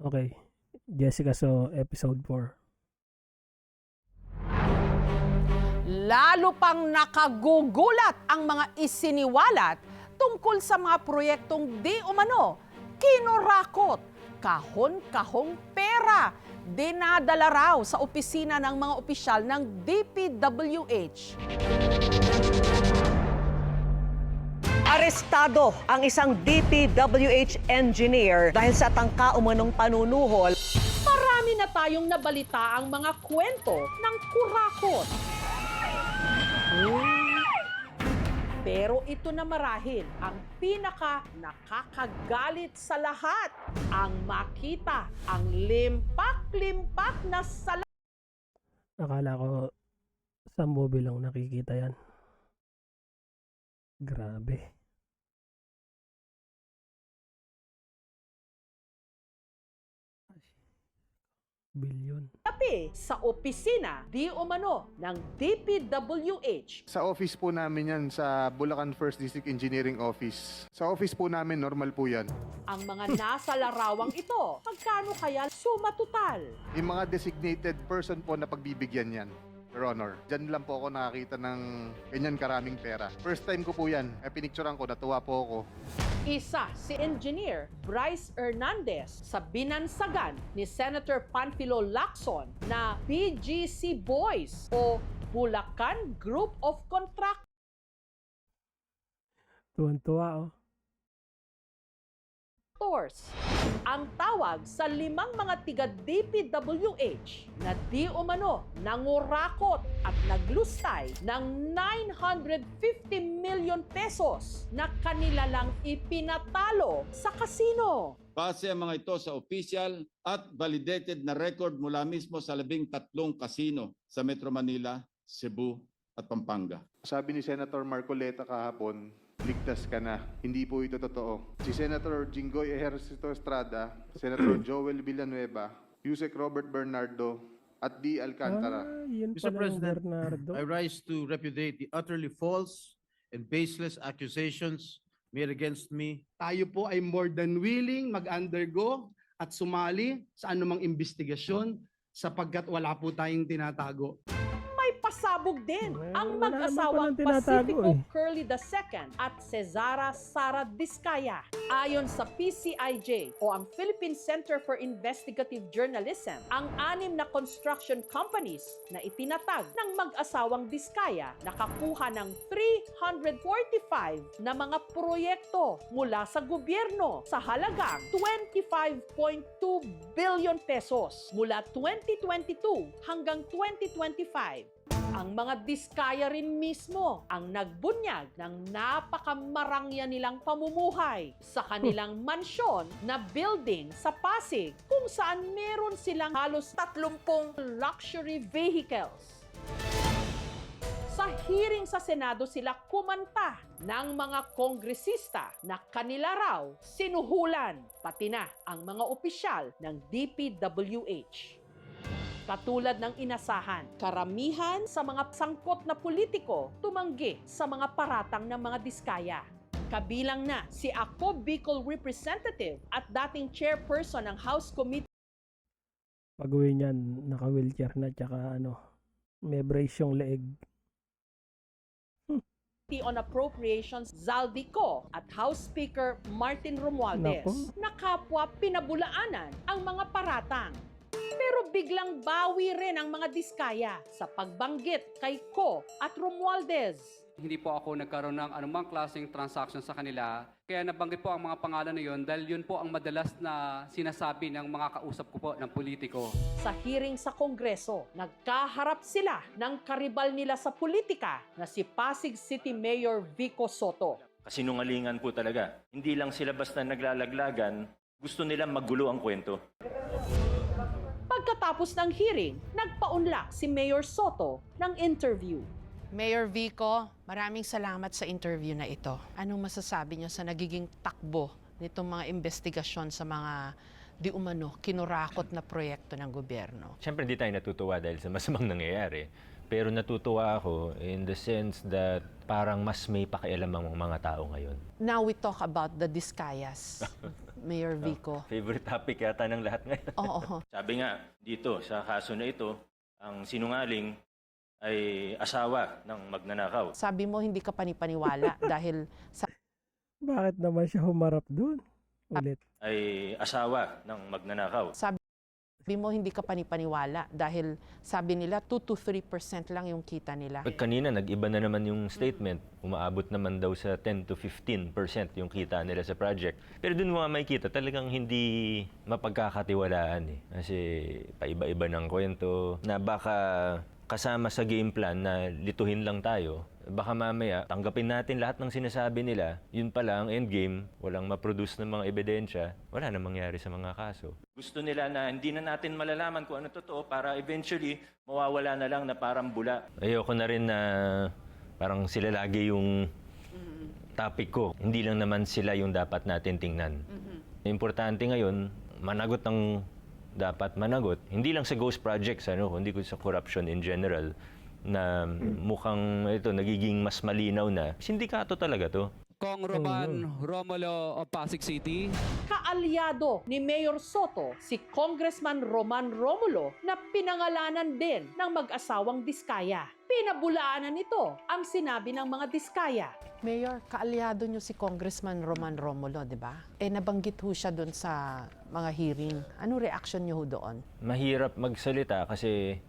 Okay. Jessica, so episode 4. Lalo pang nakagugulat ang mga isiniwalat tungkol sa mga proyektong di umano kinurakot, kahon-kahong pera, dinadala raw sa opisina ng mga opisyal ng DPWH. Arestado ang isang DPWH engineer dahil sa tangka umanong panunuhol. Marami na tayong nabalita ang mga kwento ng kurakot. Pero ito na marahil ang pinaka nakakagalit sa lahat. Ang makita ang limpak-limpak na sala. Akala ko sa movie lang nakikita yan. Grabe. Bilyon. Tapi sa opisina di umano ng DPWH. Sa office po namin yan, sa Bulacan First District Engineering Office. Sa office po namin, normal po yan. Ang mga nasa larawang ito, magkano kaya suma total? Yung mga designated person po na pagbibigyan yan, Your Honor. Diyan lang po ako nakakita ng ganyan karaming pera. First time ko po yan. Pinicturean ko, natuwa po ako. Isa si Engineer Bryce Hernandez sa binansagan ni Senator Panfilo Lacson na BGC Boys o Bulacan Group of Contractors. Tuwan-tuwa, oh. Ang tawag sa 5 mga tiga DPWH na di umano nangurakot at naglustay ng 950 million pesos na kanila lang ipinatalo sa kasino. Base ang mga ito sa official at validated na record mula mismo sa 13 kasino sa Metro Manila, Cebu at Pampanga. Sabi ni Senator Marcoleta kahapon, ligtas ka na. Hindi po ito totoo. Si Senator Jinggoy Ejercito Estrada, Senator Joel Villanueva, Yusek Robert Bernardo, at D. Alcantara. Yun Mr. pala yung President, Bernardo. I rise to repudiate the utterly false and baseless accusations made against me. Tayo po ay more than willing mag-undergo at sumali sa anumang investigasyon sapagkat wala po tayong tinatago. May pasabog din ang Wala naman mag-asawang palang tinatago, Pacifico eh. Curly II at Cesara Sara Diskaya. Ayon sa PCIJ o ang Philippine Center for Investigative Journalism, ang 6 na construction companies na itinatag ng mag-asawang Diskaya nakakuha ng 345 na mga proyekto mula sa gobyerno sa halagang 25.2 billion pesos mula 2022 hanggang 2025. Ang mga Diskaya rin mismo ang nagbunyag ng napakamarangya nilang pamumuhay sa kanilang mansyon na building sa Pasig kung saan meron silang halos 30 luxury vehicles. Sa hearing sa Senado sila kumanta ng mga kongresista na kanila raw sinuhulan, pati na ang mga opisyal ng DPWH. Katulad ng inasahan, karamihan sa mga sangkot na politiko tumanggi sa mga paratang ng mga Diskaya. Kabilang na si Ako Bicol Representative at dating chairperson ng House Committee Pag-uwi niyan, naka-wheelchair na, tsaka may brace yung leeg. on Appropriations Zaldico at House Speaker Martin Romualdez Nako. na kapwa pinabulaanan ang mga paratang. Pero biglang bawi rin ang mga Diskaya sa pagbanggit kay Ko at Romualdez. Hindi po ako nagkaroon ng anumang klaseng transaction sa kanila. Kaya nabanggit po ang mga pangalan na yun dahil yun po ang madalas na sinasabi ng mga kausap ko po ng politiko. Sa hearing sa Kongreso, nagkaharap sila ng karibal nila sa politika na si Pasig City Mayor Vico Soto. Kasinungalingan po talaga. Hindi lang sila basta naglalaglagan, gusto nilang magulo ang kwento. Pagkatapos ng hearing, nagpaunlak si Mayor Soto ng interview. Mayor Vico, maraming salamat sa interview na ito. Anong masasabi niyo sa nagiging takbo nitong mga investigasyon sa mga di umano kinurakot na proyekto ng gobyerno? Siyempre hindi tayo natutuwa dahil sa masamang nangyayari. Pero natutuwa ako in the sense that parang mas may pakialam ang mga tao ngayon. Now we talk about the Diskayas. Mayor Vico. Favorite topic yata ng lahat ngayon. Oo. Sabi nga dito sa kaso na ito, ang sinungaling ay asawa ng magnanakaw. Sabi mo hindi ka panipaniwala dahil Bakit naman siya humarap dun? Ulit. Ay asawa ng magnanakaw. sabi mo hindi ka panipaniwala dahil sabi nila 2 to 3% lang yung kita nila. Pag kanina, nag-iba na naman yung statement. Umaabot naman daw sa 10 to 15% yung kita nila sa project. Pero dun mo nga makikita, talagang hindi mapagkakatiwalaan eh. Kasi paiba-iba ng kwento na baka kasama sa game plan na lituhin lang tayo. Baka mamaya, tanggapin natin lahat ng sinasabi nila. Yun pala ang endgame, walang ma-produce ng mga ebidensya, wala na mangyari sa mga kaso. Gusto nila na hindi na natin malalaman kung ano totoo para eventually mawawala na lang na parang bula. Ayoko na rin na parang sila lagi yung topic ko. Hindi lang naman sila yung dapat natin tingnan. Importante ngayon, managot ang dapat managot. Hindi lang sa ghost projects, kundi sa corruption in general, na mukhang ito nagiging mas malinaw na. Sindikato talaga to. Kong Roman Romulo of Pasig City. Kaalyado ni Mayor Soto si Congressman Roman Romulo na pinangalanan din ng mag-asawang Diskaya. Pinabulaanan nito ang sinabi ng mga Diskaya. Mayor, kaalyado nyo si Congressman Roman Romulo, di ba? Nabanggit ho siya doon sa mga hearing. Anong reaction nyo ho doon? Mahirap magsalita kasi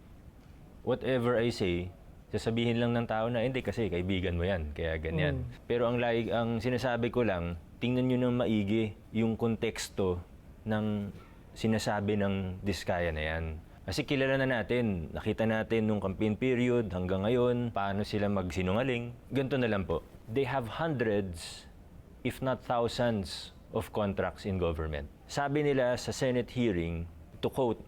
whatever I say, sasabihin lang ng tao na hindi kasi kaibigan mo yan, kaya ganyan. Pero ang sinasabi ko lang, tingnan nyo ng maigi yung konteksto ng sinasabi ng Diskaya na yan. Kasi kilala na natin, nakita natin nung campaign period hanggang ngayon, paano sila magsinungaling. Ganito na lang po. They have hundreds, if not thousands, of contracts in government. Sabi nila sa Senate hearing, to quote,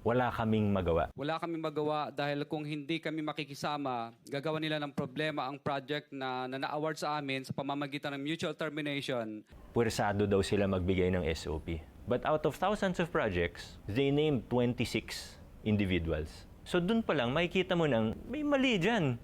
wala kaming magawa. Wala kami magawa dahil kung hindi kami makikisama, gagawa nila ng problema ang project na na-award sa amin sa pamamagitan ng mutual termination. Puwersado daw sila magbigay ng SOP. But out of thousands of projects, they named 26 individuals. So dun pa lang, makikita mo nang may mali dyan.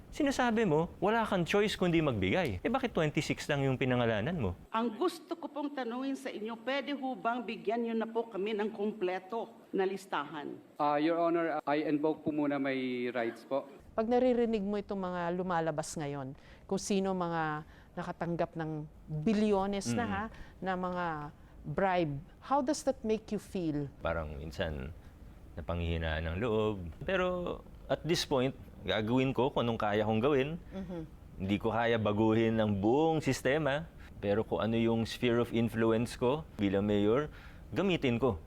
Sinasabi mo, wala kang choice kundi magbigay. Bakit 26 lang yung pinangalanan mo? Ang gusto ko pong tanungin sa inyo, pwede ho bang bigyan nyo na po kami ng kumpleto na listahan? Your Honor, I invoke po muna my rights po. Pag naririnig mo itong mga lumalabas ngayon, kung sino mga nakatanggap ng bilyones na mga bribe, how does that make you feel? Parang minsan napanghihinaan ng loob. Pero at this point, gagawin ko kung anong kaya kong gawin. Hindi ko kaya baguhin ang buong sistema. Pero kung ano yung sphere of influence ko bilang mayor, gamitin ko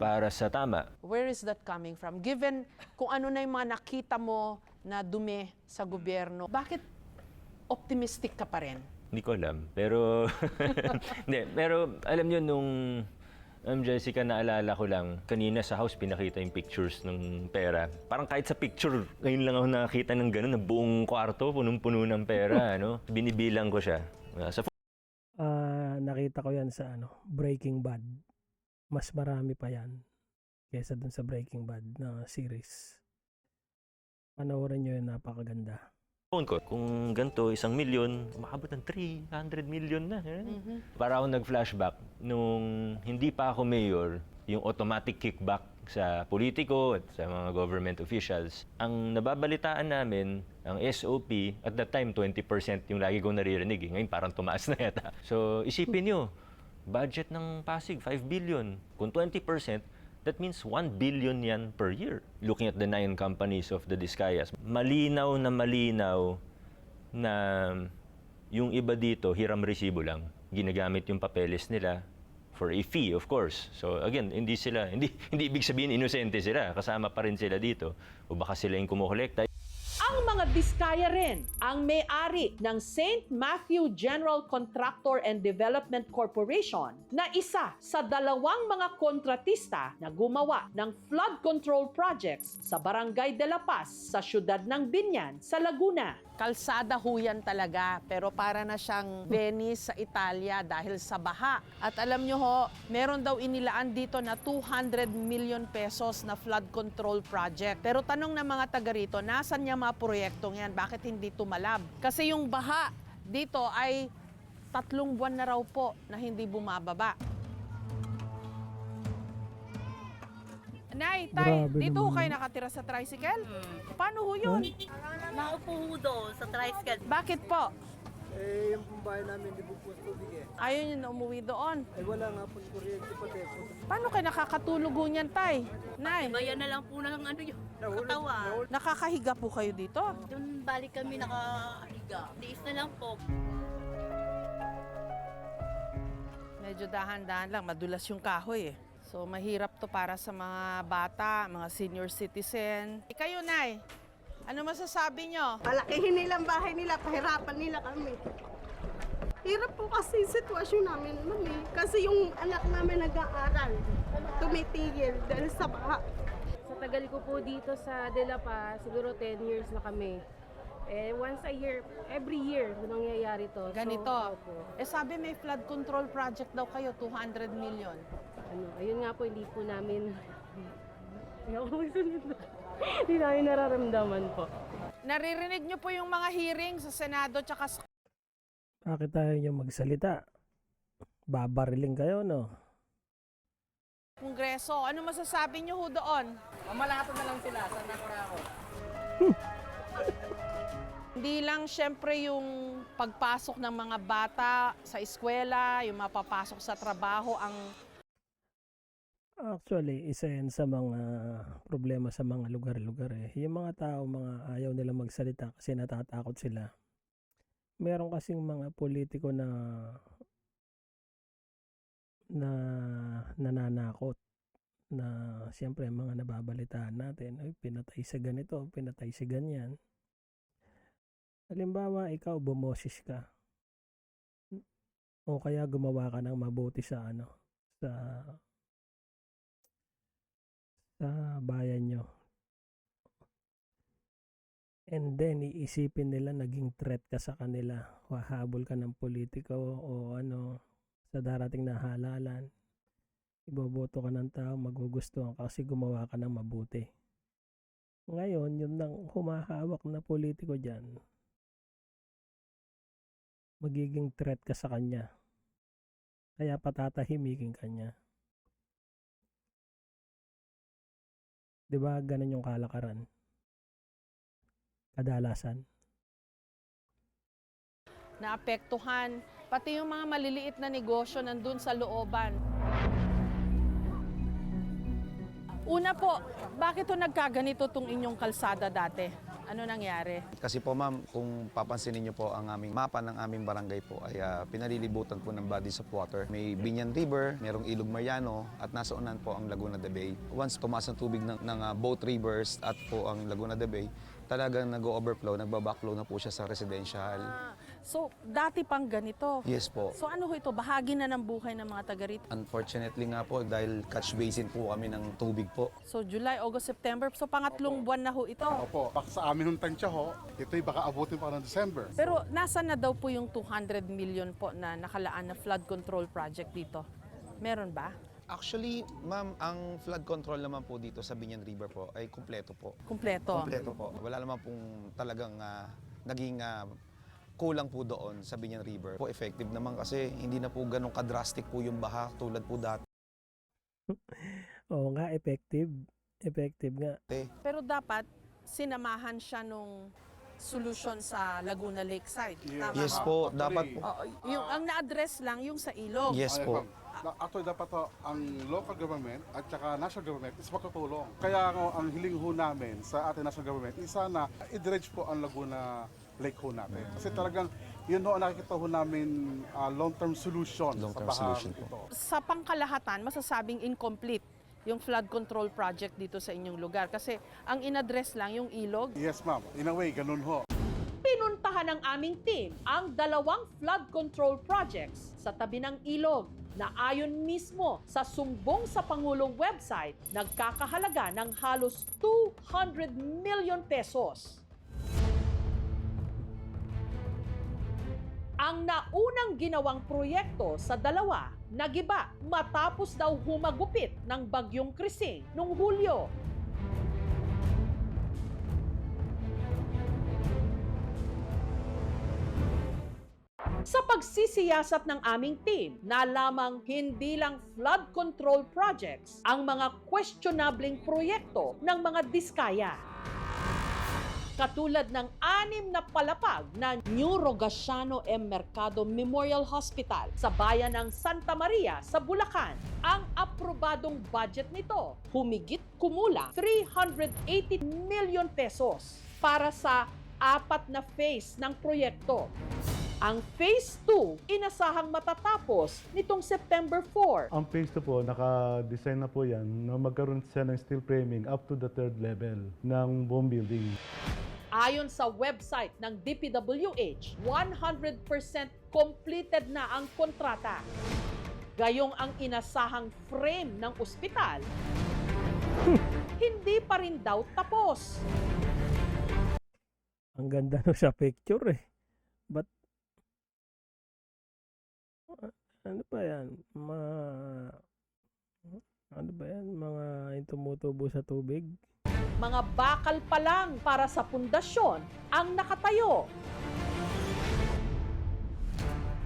para sa tama. Where is that coming from? Given kung ano na yung mga nakita mo na dumi sa gobyerno, bakit optimistic ka pa rin? Hindi ko alam. Pero, hindi, pero alam nyo nung Jessica, naalala ko lang, kanina sa house pinakita yung pictures ng pera. Parang kahit sa picture, ngayon lang ako nakakita ng gano'n, na buong kwarto, punong-puno ng pera. Binibilang ko siya. Nakita ko yan sa Breaking Bad. Mas marami pa yan kesa dun sa Breaking Bad na series. Panoorin nyo yun, napakaganda. Phone ko, kung ganito, 1 million, umabot ng 300 million na. Para ako nag-flashback, nung hindi pa ako mayor, yung automatic kickback sa politiko at sa mga government officials, ang nababalitaan namin, ang SOP, at that time, 20% yung lagi kong naririnig. Ngayon, parang tumaas na yata. So, isipin nyo, budget ng Pasig, 5 billion. Kung 20%, that means 1 billion yan per year. Looking at the 9 companies of the Diskayas, malinaw na yung iba dito, hiram resibo lang. Ginagamit yung papeles nila for a fee, of course. So again, hindi ibig sabihin inosente sila. Kasama pa rin sila dito. O baka sila yung kumukolekta. Ang mga Diskaya rin ang may-ari ng St. Matthew General Contractor and Development Corporation na isa sa 2 mga kontratista na gumawa ng flood control projects sa Barangay de la Paz sa siyudad ng Binyan sa Laguna. Kalsada huyan talaga, pero para na siyang Venice sa Italia dahil sa baha. At alam nyo ho, meron daw inilaan dito na 200 million pesos na flood control project. Pero tanong ng mga taga rito, nasan niya mga proyektong yan? Bakit hindi tumalab? Kasi yung baha dito ay 3 buwan na raw po na hindi bumababa. Nay, Tay, Grabe dito ho naman. kayo nakatira sa tricycle? Paano ho yun? Naupo ho doon sa tricycle. Bakit po? Eh, yung bahay namin, di po po tubig eh. Ayaw nyo na umuwi doon. Eh, wala nga po kuryente pati. Paano kayo nakakatulog ho niyan, Tay? Nay, Bayan na lang po ng ano yung katawan. nakakahiga po kayo dito? Doon balik kami nakahiga. Tiis na lang po. Medyo dahan-dahan lang, madulas yung kahoy eh. So mahirap to para sa mga bata, mga senior citizen. Kayo, Nay, ano masasabi nyo? Palakihin nilang bahay nila, pahirapan nila kami. Hirap po kasi yung sitwasyon namin, mami. Kasi yung anak namin nag-aaral, tumitigil dahil sa baha. Sa tagal ko po dito sa De La Paz, siguro 10 years na kami. Eh, once a year, every year, nangyayari to. Ganito. So, opo. Eh sabi may flood control project daw kayo, 200 million. Ayun nga po, hindi po namin, hindi namin nararamdaman po. Naririnig nyo po yung mga hearing sa Senado tsaka sa Bakit tayo nyo magsalita? Babariling kayo, no? Kongreso. Ano masasabi nyo ho doon? Mamalato na lang sila, sana ko ako. Hindi lang syempre yung pagpasok ng mga bata sa eskwela, yung mapapasok sa trabaho ang Actually, isa yan sa mga problema sa mga lugar-lugar eh. Yung mga tao, mga ayaw nila magsalita kasi natatakot sila. Meron kasing mga politiko na nananakot na siyempre mga nababalitaan natin, ay pinatay sa ganito, pinatay sa ganyan. Halimbawa, ikaw bumoses ka. O kaya gumawa ka ng mabuti sa bayan nyo. And then, iisipin nila naging threat ka sa kanila. Hahabol ka ng politiko o sa darating na halalan. Iboboto ka ng tao, magugustuhan ka kasi gumawa ka ng mabuti. Ngayon, yung nang humahawak na politiko dyan, magiging threat ka sa kanya. Kaya patatahimikin ka niya. Diba ganun yung kalakaran? Kadalasan. naapektuhan, pati yung mga maliliit na negosyo nandun sa looban. Una po, bakit to nagkaganito tong inyong kalsada dati? Ano nangyari? Kasi po ma'am, kung papansinin niyo po ang aming mapa ng aming barangay po ay pinalilibutan po ng bodies of water. May Binyan River, merong Ilog Mariano at nasa unan po ang Laguna de Bay. Once tumaas ang tubig ng boat rivers at po ang Laguna de Bay, talagang nag-overflow, nagbabackflow na po siya sa residential. So, dati pang ganito? Yes po. So ano ho ito? Bahagi na ng buhay ng mga taga rito? Unfortunately nga po, dahil catch basin po kami ng tubig po. So, July, August, September. So, pangatlong buwan na ho ito. Opo, baka sa amin ng tansya ho, ito'y baka abutin pa ng December. Pero nasa na daw po yung 200 million po na nakalaan na flood control project dito? Meron ba? Actually, ma'am, ang flood control naman po dito sa Binyan River po ay kumpleto po. Kumpleto? Kumpleto po. Wala naman pong talagang naging kulang po doon sa Binyan River. Po effective naman kasi hindi na po ganun ka-drastic po yung baha tulad po dati. Oo nga, effective. Effective nga. Pero dapat sinamahan siya nung solution sa Laguna Lakeside. Tama Yes ba? po, dapat po. Oo, yung ang na-address lang yung sa ilog. Yes po. Actually, dapat ang local government at saka national government is magkatulong. Kaya ang hiling ho namin sa ating national government is sana i-dredge po ang Laguna Lake ho natin. Kasi talagang yun ho ang nakikita ho namin long-term solution Long-term sa baha solution po. ito. Sa pangkalahatan, masasabing incomplete yung flood control project dito sa inyong lugar. Kasi ang in-address lang yung ilog. Yes ma'am, in a way, ganun ho. Pinuntahan ng aming team ang 2 flood control projects sa tabi ng ilog na ayon mismo sa sumbong sa Pangulong website, nagkakahalaga ng halos 200 million pesos. Ang naunang ginawang proyekto sa 2, nagiba matapos daw humagupit ng bagyong Krising noong Hulyo. Sa pagsisiyasat ng aming team, nalamang hindi lang flood control projects ang mga questionableng proyekto ng mga diskaya. Katulad ng 6 na palapag na New Rogaciano M. Mercado Memorial Hospital sa bayan ng Santa Maria sa Bulacan. Ang aprobadong budget nito, humigit kumulang 380 million pesos para sa 4 na phase ng proyekto. Ang Phase 2, inasahang matatapos nitong September 4. Ang phase 2 po, naka-design na po yan na magkaroon siya ng steel framing up to the 3rd level ng buong building. Ayon sa website ng DPWH, 100% completed na ang kontrata. Gayong ang inasahang frame ng ospital, hindi pa rin daw tapos. Ang ganda no sa picture eh. But ano ba yan? Ano ba yan? Mga yung tumutubo sa tubig? Mga bakal pa lang para sa pundasyon ang nakatayo.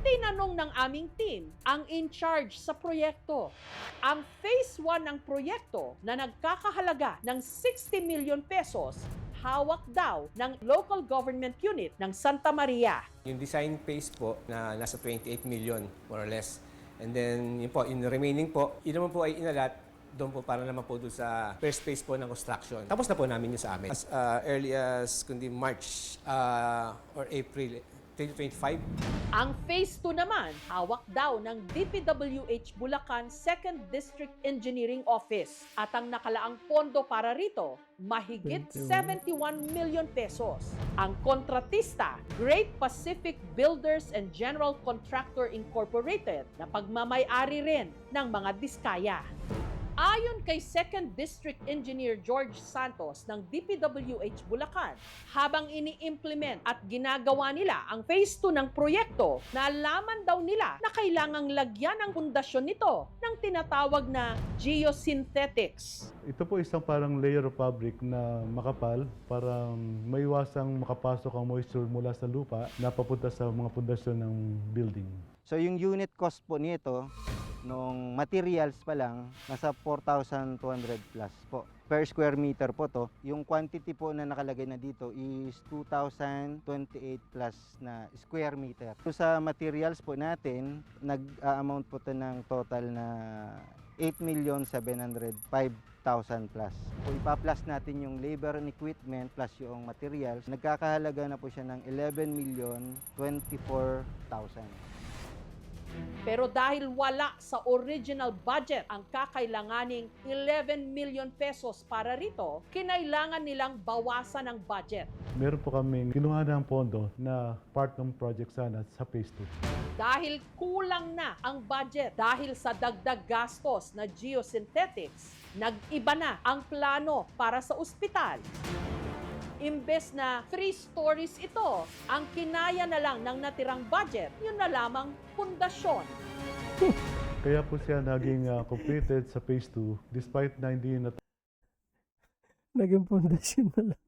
Tinanong ng aming team ang in-charge sa proyekto. Ang Phase 1 ng proyekto na nagkakahalaga ng 60 million pesos, hawak daw ng local government unit ng Santa Maria. Yung design phase po na nasa 28 million more or less. And then yun po, yung remaining po, yun naman po ay inalat doon po para naman po doon sa first phase po ng construction. Tapos na po namin yun sa amin. As early as kundi March or April 2025. Ang Phase 2 naman, hawak daw ng DPWH Bulacan 2nd District Engineering Office. At ang nakalaang pondo para rito, mahigit 71 million pesos. Ang kontratista, Great Pacific Builders and General Contractor Incorporated, na pagmamay-ari rin ng mga diskaya. Ayon kay 2nd District Engineer George Santos ng DPWH Bulacan, habang ini-implement at ginagawa nila ang Phase 2 ng proyekto, nalaman daw nila na kailangang lagyan ang pundasyon nito ng tinatawag na geosynthetics. Ito po isang parang layer of fabric na makapal para maiwasang makapasok ang moisture mula sa lupa na papunta sa mga pundasyon ng building. So yung unit cost po nito, nung materials pa lang, nasa 4,200 plus po. Per square meter po to. Yung quantity po na nakalagay na dito is 2,028 plus na square meter. So sa materials po natin, nag-amount po to ng total na 8,705,000 plus. Kung ipa-plus natin yung labor and equipment plus yung materials, nagkakahalaga na po siya ng 11,024,000. Pero dahil wala sa original budget ang kakailanganing 11 million pesos para rito, kinailangan nilang bawasan ang budget. Meron po kami kinuha ng pondo na part ng project sana sa Phase 2. Dahil kulang na ang budget dahil sa dagdag gastos na geosynthetics, nag-iba na ang plano para sa ospital. Imbes na 3 stories ito, ang kinaya na lang ng natirang budget, yun na lamang pundasyon. Kaya po siya naging completed sa Phase 2 despite na hindi Naging pundasyon na lang.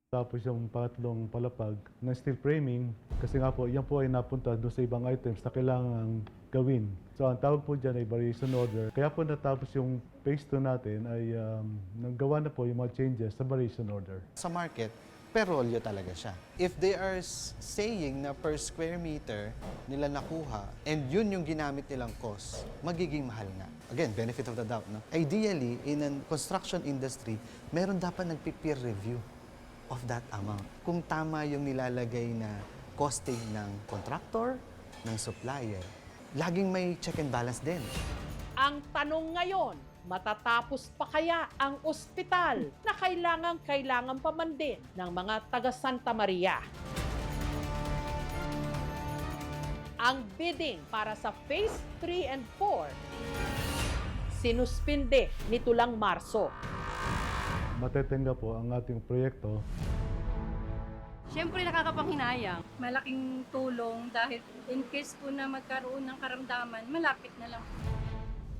Tapos yung pangatlong palapag ng steel framing, kasi nga po, yan po ay napunta doon sa ibang items na kailangan gawin. So ang tawag po dyan ay variation order. Kaya po natapos yung Phase 2 natin ay nanggawa na po yung mga changes sa variation order. Sa market, perolyo talaga siya. If they are saying na per square meter nila nakuha and yun yung ginamit nilang cost, magiging mahal nga. Again, benefit of the doubt. No? Ideally, in a construction industry, meron dapat nagpi-peer review of that amount. Kung tama yung nilalagay na costing ng contractor, ng supplier, laging may check and balance din. Ang tanong ngayon, matatapos pa kaya ang ospital na kailangan pa man din ng mga taga Santa Maria? Ang bidding para sa Phase 3 and 4, sinuspinde nito lang Marso. Matetenga po ang ating proyekto. Siyempre nakakapanghinayang. Malaking tulong dahil in case po na magkaroon ng karamdaman, malapit na lang.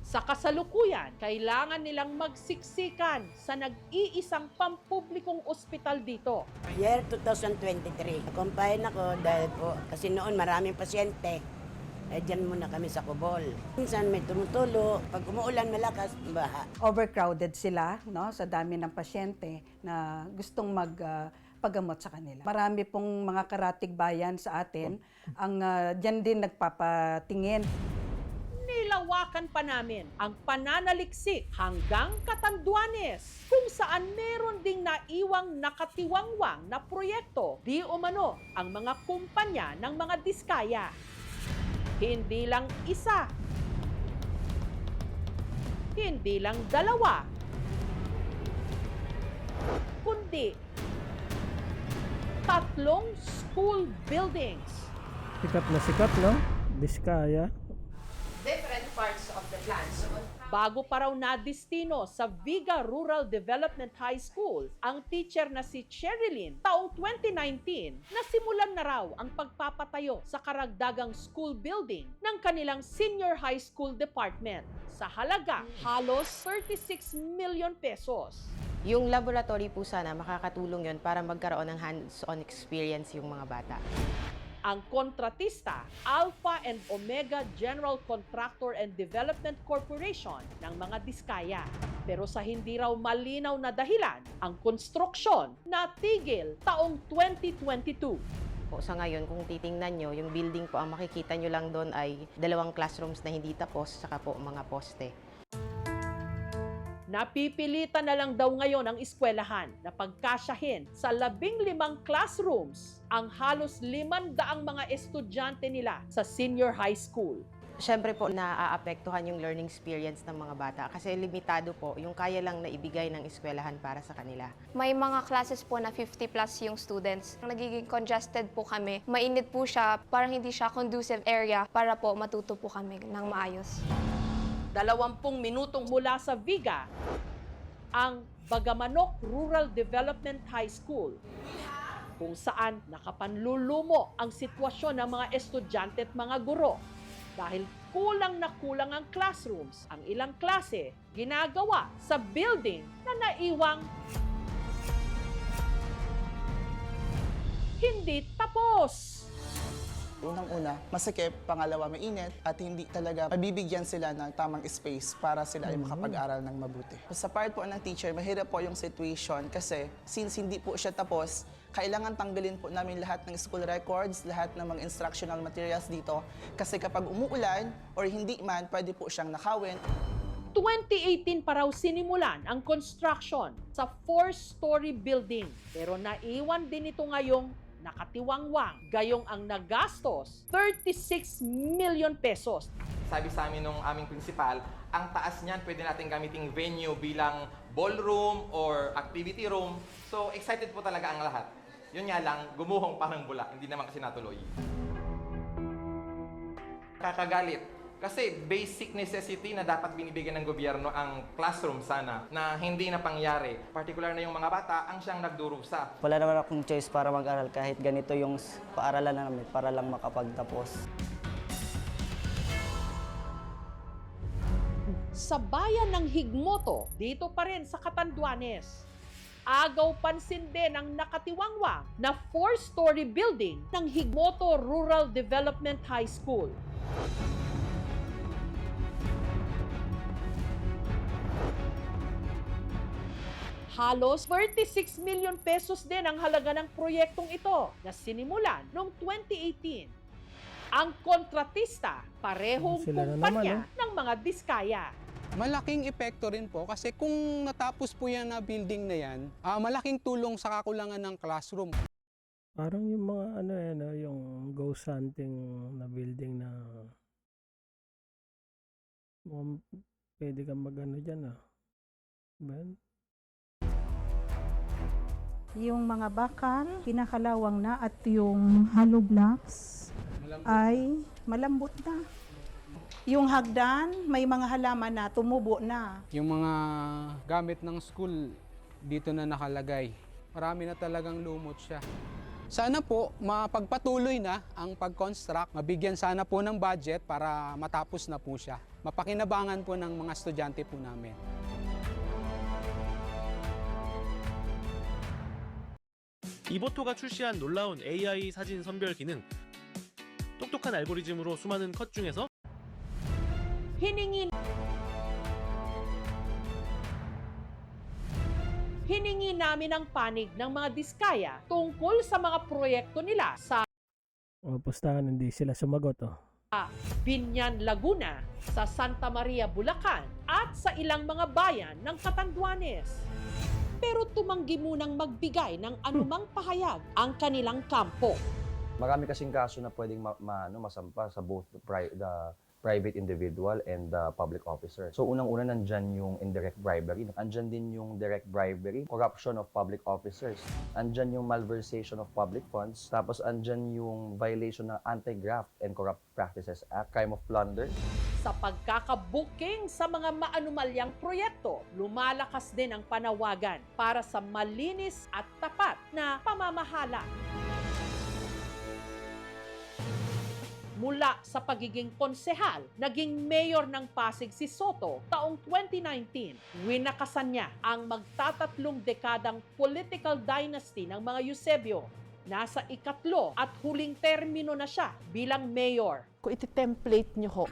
Sa kasalukuyan, kailangan nilang magsiksikan sa nag-iisang pampublikong ospital dito. Year 2023, nakumpahin ako dahil po kasi noon maraming pasyente. Diyan muna kami sa Kubol. Minsan may tumutulo, pag umuulan malakas, baha. Overcrowded sila, no, sa dami ng pasyente na gustong paggamot sa kanila. Marami pong mga karatig bayan sa atin ang diyan din nagpapatingin. Nilawakan pa namin ang pananaliksik hanggang Catanduanes, kung saan meron ding naiwang nakatiwangwang na proyekto di umano ang mga kumpanya ng mga diskaya. Hindi lang isa, hindi lang dalawa, kundi 3 school buildings. Sikat na sikat, no? Diskaya. Different parts of the plan. Bago pa raw nadistino sa Viga Rural Development High School ang teacher na si Cherilyn taong 2019, nasimulan na raw ang pagpapatayo sa karagdagang school building ng kanilang senior high school department sa halaga halos 36 million pesos. Yung laboratory po sana makakatulong yon para magkaroon ng hands-on experience yung mga bata. Ang kontratista, Alpha and Omega General Contractor and Development Corporation ng mga diskaya. Pero sa hindi raw malinaw na dahilan, ang konstruksyon natigil taong 2022. Po, sa ngayon, kung titingnan nyo, yung building po, ang makikita nyo lang doon ay 2 classrooms na hindi tapos, saka po mga poste. Napipilitan na lang daw ngayon ang eskwelahan na pagkasyahin sa 15 classrooms ang halos 500 mga estudyante nila sa senior high school. Siyempre po, naaapektuhan yung learning experience ng mga bata kasi limitado po yung kaya lang na ibigay ng eskwelahan para sa kanila. May mga classes po na 50 plus yung students. Nagiging congested po kami. Mainit po siya, parang hindi siya conducive area para po matuto po kami ng maayos. 20 minutong mula sa Viga, ang Bagamanok Rural Development High School, kung saan nakapanlulumo ang sitwasyon ng mga estudyante at mga guro dahil kulang na kulang ang classrooms. Ang ilang klase ginagawa sa building na naiwang hindi tapos. Unang-una, masikip, pangalawa mainit, at hindi talaga mabibigyan sila ng tamang space para sila ay makapag-aral ng mabuti. Sa part po ng teacher, mahirap po yung situation kasi since hindi po siya tapos, kailangan tanggalin po namin lahat ng school records, lahat ng mga instructional materials dito kasi kapag umuulan or hindi man, pwede po siyang nakawin. 2018 pa raw sinimulan ang construction sa 4-story building pero naiwan din ito ngayong nakatiwangwang, gayong ang nagastos 36 million pesos. Sabi sa amin nung aming principal, ang taas niyan pwede natin gamiting venue bilang ballroom or activity room. So excited po talaga ang lahat. Yun nga lang, gumuhong parang bula, hindi naman kasi natuloy. Kakagalit. Kasi basic necessity na dapat binibigyan ng gobyerno ang classroom sana na hindi na pangyari. Particular na yung mga bata, ang siyang nagdurusa. Wala naman akong choice para mag-aral kahit ganito yung paaralan namin para lang makapagtapos. Sa bayan ng Higmoto, dito pa rin sa Catanduanes, agaw pansin din ang nakatiwangwang na 4-story building ng Higmoto Rural Development High School. Halos 36 million pesos din ang halaga ng proyektong ito na sinimulan noong 2018. Ang kontratista, parehong kumpanya ng mga diskaya. Malaking epekto rin po kasi kung natapos po yan na building na yan, malaking tulong sa kakulangan ng classroom. Parang yung mga yung ghost hunting na building na pwede kang mag-ano dyan Ben? Yung mga bakal, pinakalawang na at yung hollow blocks ay malambot na. Yung hagdan, may mga halaman na tumubo na. Yung mga gamit ng school dito na nakalagay, marami na talagang lumot siya. Sana po mapagpatuloy na ang pag-construct, mabigyan sana po ng budget para matapos na po siya. mapakinabangan po ng mga estudyante po namin. 이보토가 출시한 놀라운 AI 사진 선별 기능. 똑똑한 알고리즘으로 수많은 컷 중에서 Hiningi namin ang panig ng mga Diskaya tungkol sa mga proyekto nila sa O, pustahan, hindi sila sumagot. Oh. Binyan, Laguna, sa Santa Maria, Bulacan, at sa ilang mga bayan ng Catanduanes. Pero tumanggi munang magbigay ng anumang pahayag ang kanilang kampo. Marami kasing kaso na pwedeng masampa sa both the private individual and the public officer. So unang-una nandyan yung indirect bribery, andyan din yung direct bribery, corruption of public officers, andyan yung malversation of public funds, tapos andyan yung violation ng Anti-Graft and Corrupt Practices Act, crime of plunder. Sa pagkakabuking sa mga maanumalyang proyekto, lumalakas din ang panawagan para sa malinis at tapat na pamamahala. Mula sa pagiging konsehal, naging mayor ng Pasig si Soto taong 2019. Winakasan niya ang magtatatlong dekadang political dynasty ng mga Eusebio. Nasa ikatlo at huling termino na siya bilang mayor. Kung iti-template nyo ho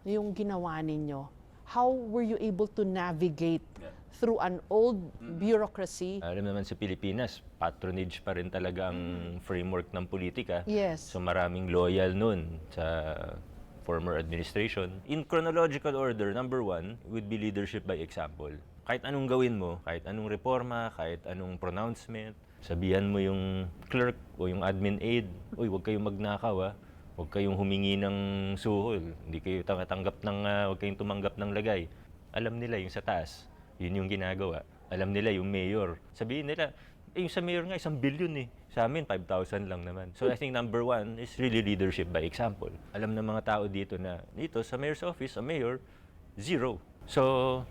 yung ginawa ninyo, how were you able to navigate through an old bureaucracy? Alam naman sa Pilipinas, patronage pa rin talaga ang framework ng politika. Yes. So maraming loyal nun sa former administration. In chronological order, number 1 would be leadership by example. Kahit anong gawin mo, kahit anong reforma, kahit anong pronouncement, sabihan mo yung clerk o yung admin aide, uy, huwag kayong magnakaw, huwag kayong humingi ng suhol, hindi kayo huwag kayong tumanggap ng lagay. Alam nila yung sa taas. Yun yung ginagawa. Alam nila yung mayor. Sabihin nila, yung sa mayor nga, 1 billion eh. Sa amin, 5,000 lang naman. So I think number 1 is really leadership by example. Alam ng mga tao dito na, dito sa mayor's office, a mayor, 0. So,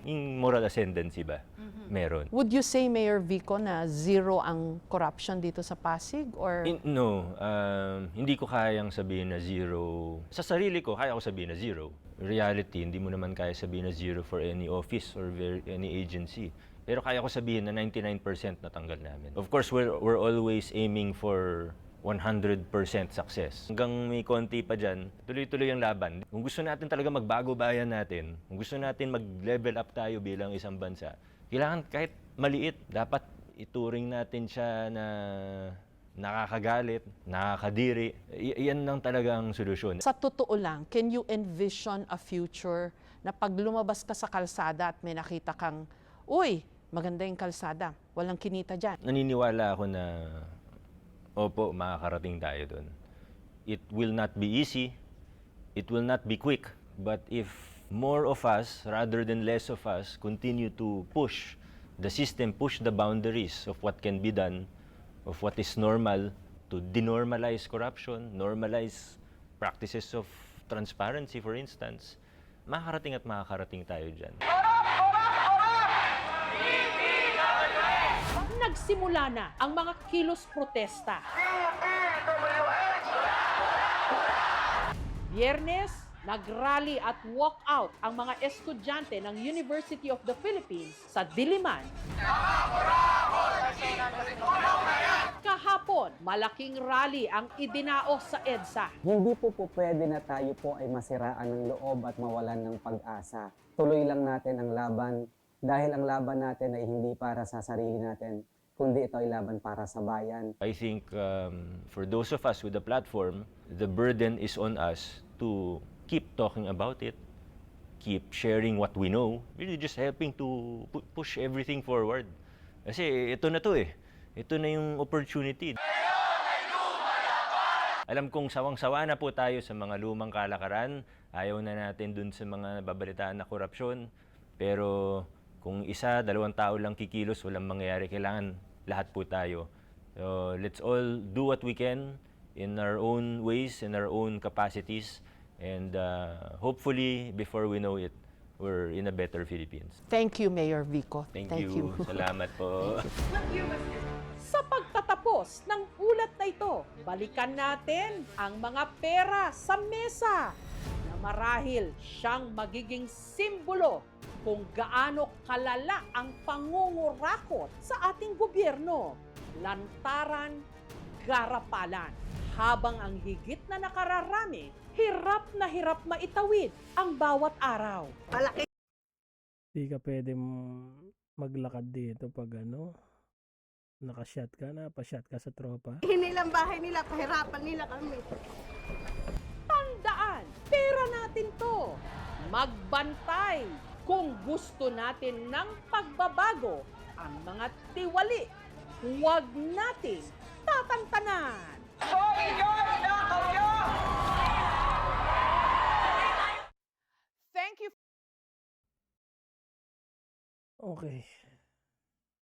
yung moral ascendancy ba? Meron. Would you say, Mayor Vico, na 0 ang corruption dito sa Pasig? Or No, hindi ko kayang sabihin na 0. Sa sarili ko, kaya ko sabihin na 0. Reality, hindi mo naman kaya sabihin na 0 for any office or any agency. Pero kaya ko sabihin na 99% natanggal namin. Of course, we're always aiming for 100% success. Hanggang may konti pa dyan, tuloy-tuloy ang laban. Kung gusto natin talaga magbago bayan natin, kung gusto natin mag-level up tayo bilang isang bansa, kailangan kahit maliit, dapat ituring natin siya na nakakagalit, nakakadiri. Yan lang talaga ang solusyon. sa totoo lang, can you envision a future na pag lumabas ka sa kalsada at may nakita kang, uy, maganda yung kalsada, walang kinita dyan? Naniniwala ako na opo, makakarating tayo doon. It will not be easy, it will not be quick, but if more of us, rather than less of us, continue to push the system, push the boundaries of what can be done, of what is normal, to denormalize corruption, normalize practices of transparency, for instance, makakarating at makakarating tayo dyan. Nagsimula na ang mga kilos protesta. Biyernes, nagrally at walkout ang mga estudyante ng University of the Philippines sa Diliman. Kahapon, malaking rally ang idinaos sa EDSA. Hindi po pwede na tayo po ay masiraan ng loob at mawalan ng pag-asa. Tuloy lang natin ang laban dahil ang laban natin ay hindi para sa sarili natin, kundi ito ay laban para sa bayan. I think for those of us with the platform, the burden is on us to keep talking about it, keep sharing what we know, really just helping to push everything forward. Kasi ito na to eh. Ito na yung opportunity. Alam kong sawang-sawa na po tayo sa mga lumang kalakaran. Ayaw na natin dun sa mga babalitaan na korupsyon. Pero kung 1, 2 tao lang kikilos, walang mangyayari. Kailangan lahat po tayo. So let's all do what we can in our own ways, in our own capacities. And hopefully, before we know it, we're in a better Philippines. Thank you, Mayor Vico. Thank you. Salamat po. Sa pagtatapos ng ulat na ito, balikan natin ang mga pera sa mesa ng Marahil siyang magiging simbolo kung gaano kalala ang pangungurakot sa ating gobyerno. Lantaran, garapalan. Habang ang higit na nakararami, hirap na hirap maitawid ang bawat araw. Di ka pwede maglakad dito pag nakashot ka na, pa-shot ka sa tropa. Hinilang bahay nila, pahirapan nila kami. Tandaan, pera natin to. Magbantay kung gusto natin ng pagbabago ang mga tiwali. Huwag nating tatantanan. Thank you. Okay.